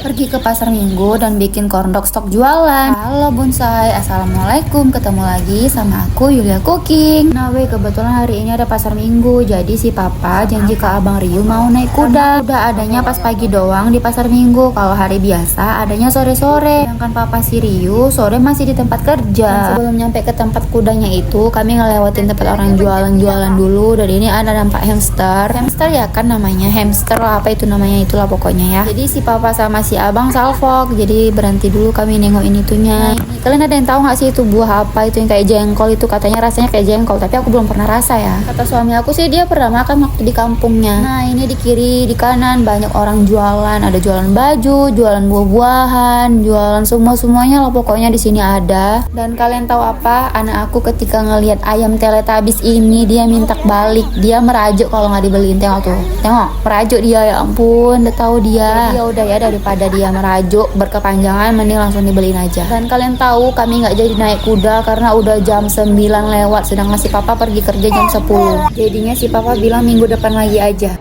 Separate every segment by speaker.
Speaker 1: Pergi ke pasar minggu dan bikin korndok stok jualan. Halo bonsai, assalamualaikum. Ketemu lagi sama aku Yulia Cooking. Nah kebetulan hari ini ada pasar minggu. Jadi si papa janji ke abang Riu mau naik kuda. Udah adanya pas pagi doang di pasar minggu. Kalau hari biasa adanya sore-sore. Sedangkan papa si Riu sore masih di tempat kerja. Dan sebelum nyampe ke tempat kudanya itu, kami ngelewatin tempat orang jualan-jualan dulu. Dan ini ada nampak hamster. Hamster ya kan namanya hamster lah, apa itu namanya itulah pokoknya ya. Jadi si papa sama si abang salfok, jadi berhenti dulu kami nengokin itunya. Kalian ada yang tahu nggak sih itu buah apa itu yang kayak jengkol itu? Katanya rasanya kayak jengkol, tapi aku belum pernah rasa ya. Kata suami aku sih dia pernah makan waktu di kampungnya. Nah ini di kiri di kanan banyak orang jualan, ada jualan baju, jualan buah-buahan, jualan semuanya lah pokoknya di sini ada. Dan kalian tahu apa? Anak aku ketika ngelihat ayam Teletubbies ini dia minta balik, dia merajuk kalau nggak dibeliin. Tengok tuh, tengok merajuk dia, ya ampun, udah tahu dia. Ya udah ya, daripada dia merajuk berkepanjangan mending langsung dibeliin aja. Dan kalian tahu kami nggak jadi naik kuda karena udah jam 9 lewat, sedangkan si papa pergi kerja jam 10. Jadinya si papa bilang minggu depan lagi aja.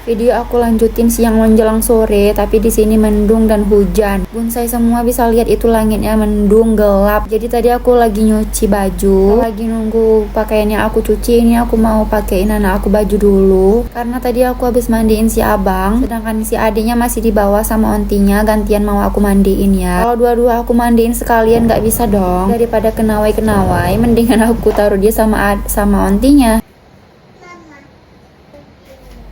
Speaker 1: Video aku lanjutin siang menjelang sore, tapi di sini mendung dan hujan. Bonsai semua bisa lihat itu langitnya mendung gelap. Jadi tadi aku lagi nyuci baju, lagi nunggu pakaiannya aku cuci. Ini aku mau pakein anak aku baju dulu karena tadi aku habis mandiin si abang, sedangkan si adiknya masih di bawah sama ontinya. Gantian mau aku mandiin ya. Kalau dua-dua aku mandiin sekalian nggak bisa dong. Daripada kenawai mendingan aku taruh dia sama ontinya.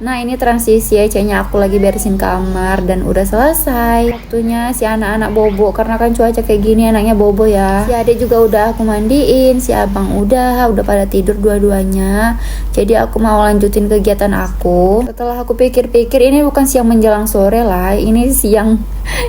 Speaker 1: Nah ini transisi ya, kayaknya aku lagi beresin kamar dan udah selesai. Waktunya si anak-anak bobo, karena kan cuaca kayak gini anaknya bobo ya. Si adik juga udah aku mandiin, si abang udah pada tidur dua-duanya. Jadi aku mau lanjutin kegiatan aku. Setelah aku pikir-pikir ini bukan siang menjelang sore lah, ini siang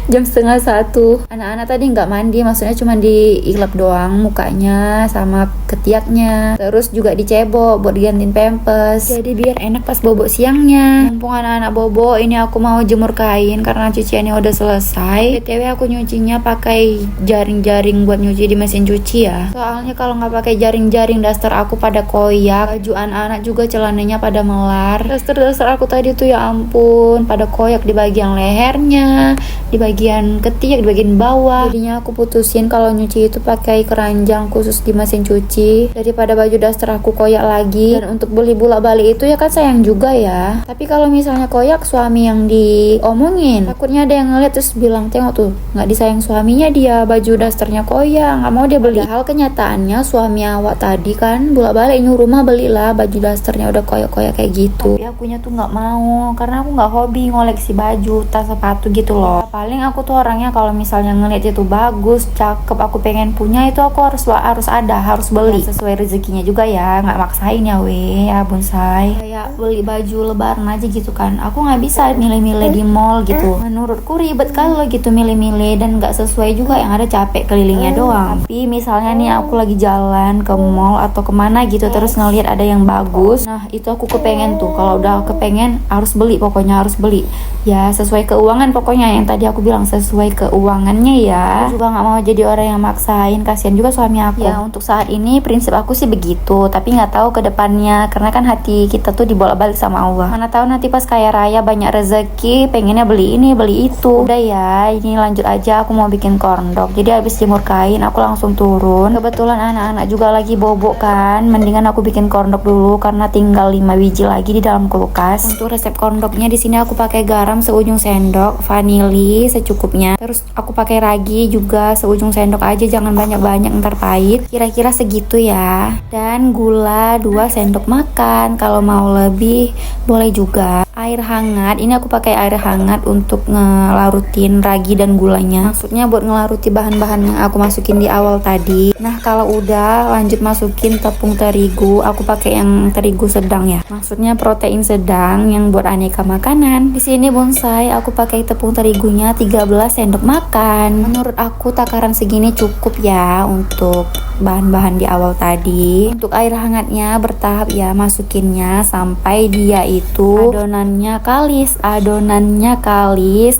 Speaker 1: jam 12:30. Anak-anak tadi nggak mandi, maksudnya cuma diilap doang mukanya sama ketiaknya. Terus juga dicebok buat digantiin pampers. Jadi biar enak pas bobo siang. Mumpung anak-anak bobo, ini aku mau jemur kain karena cuciannya udah selesai. BTW aku nyucinya pakai jaring-jaring buat nyuci di mesin cuci ya. Soalnya kalau nggak pakai jaring-jaring daster aku pada koyak, baju anak-anak juga celananya pada melar. Daster aku tadi tuh ya ampun pada koyak di bagian lehernya, di bagian ketiak, di bagian bawah. Jadinya aku putusin kalau nyuci itu pakai keranjang khusus di mesin cuci daripada baju daster aku koyak lagi. Dan untuk beli bolak-balik itu ya kan sayang juga ya. Tapi kalau misalnya koyak suami yang diomongin, takutnya ada yang ngeliat terus bilang tengok tuh nggak disayang suaminya dia, baju dasternya koyak, nggak mau dia beli. Hal kenyataannya suami awak tadi kan bolak-balik nyuruh rumah belilah baju dasternya udah koyak-koyak kayak gitu. Tapi akunya tuh nggak mau karena aku nggak hobi ngoleksi baju, tas, sepatu gitu loh. Paling aku tuh orangnya kalau misalnya ngeliat itu bagus, cakep, aku pengen punya itu aku harus ada, harus beli sesuai rezekinya juga ya, nggak maksain ya ya bonsai. Kayak beli baju lebaran aja gitu kan, aku nggak bisa milih-milih di mall gitu. Menurutku ribet kalau gitu milih-milih dan nggak sesuai juga, yang ada capek kelilingnya doang. Tapi misalnya nih aku lagi jalan ke mall atau kemana gitu terus ngelihat ada yang bagus, nah itu aku kepengen tuh. Kalau udah kepengen harus beli, pokoknya harus beli ya, sesuai keuangan pokoknya, yang tadi aku bilang sesuai keuangannya ya. Aku juga nggak mau jadi orang yang maksain, kasihan juga suami aku ya. Untuk saat ini prinsip aku sih begitu, tapi nggak tahu ke depannya karena kan hati kita tuh dibolak-balik sama Allah. Mana tahu nanti pas kaya raya banyak rezeki pengennya beli ini beli itu. Udah ya, ini lanjut aja, aku mau bikin korndok. Jadi habis jemur kain aku langsung turun. Kebetulan anak-anak juga lagi bobo kan, mendingan aku bikin korndok dulu karena tinggal 5 biji lagi di dalam kulkas. Untuk resep korndoknya di sini aku pakai garam seujung sendok, vanili secukupnya. Terus aku pakai ragi juga seujung sendok aja, jangan banyak-banyak ntar pahit. Kira-kira segitu ya. Dan gula 2 sendok makan. Kalau mau lebih boleh juga. Air hangat, ini aku pakai air hangat untuk ngelarutin ragi dan gulanya, maksudnya buat ngelaruti bahan-bahan yang aku masukin di awal tadi. Nah kalau udah lanjut masukin tepung terigu, aku pakai yang terigu sedang ya, maksudnya protein sedang yang buat aneka makanan. Di sini bonsai aku pakai tepung terigunya 13 sendok makan. Menurut aku takaran segini cukup ya untuk bahan-bahan di awal tadi. Untuk air hangatnya bertahap ya masukinnya sampai dia itu adonannya kalis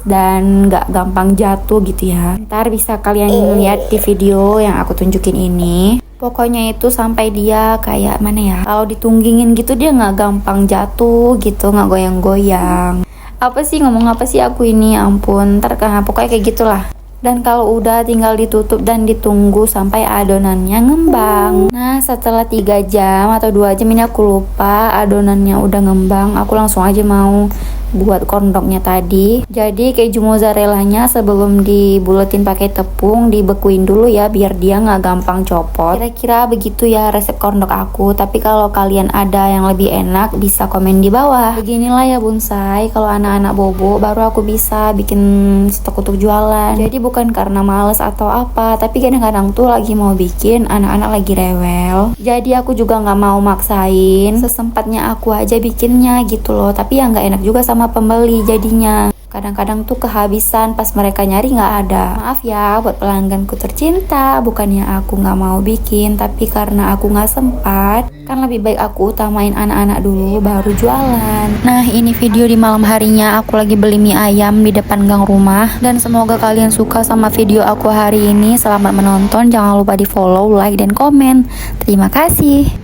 Speaker 1: dan nggak gampang jatuh gitu ya. Ntar bisa kalian lihat di video yang aku tunjukin ini. Pokoknya itu sampai dia kayak mana ya, kalau ditunggingin gitu dia nggak gampang jatuh gitu, nggak goyang-goyang. Apa sih, ngomong apa sih aku ini, ampun. Ntar pokoknya kayak gitulah. Dan kalau udah tinggal ditutup dan ditunggu sampai adonannya ngembang. Nah setelah 3 jam atau 2 jam ini aku lupa, adonannya udah ngembang. Aku langsung aja mau buat kondoknya tadi. Jadi keju mozzarellanya sebelum dibuletin pakai tepung dibekuin dulu ya, biar dia nggak gampang copot. Kira-kira begitu ya resep kondok aku. Tapi kalau kalian ada yang lebih enak bisa komen di bawah. Beginilah ya bonsai, kalau anak-anak bobo baru aku bisa bikin stok untuk jualan. Jadi bukan karena males atau apa, tapi kadang-kadang tuh lagi mau bikin, anak-anak lagi rewel. Jadi aku juga nggak mau maksain, sesempatnya aku aja bikinnya gitu loh. Tapi ya nggak enak juga sama pembeli jadinya. Kadang-kadang tuh kehabisan pas mereka nyari nggak ada. Maaf ya buat pelangganku tercinta, bukannya aku nggak mau bikin, tapi karena aku nggak sempat. Kan lebih baik aku utamain anak-anak dulu baru jualan. Nah ini video di malam harinya aku lagi beli mie ayam di depan gang rumah. Dan semoga kalian suka sama video aku hari ini. Selamat menonton, jangan lupa di follow, like, dan komen. Terima kasih.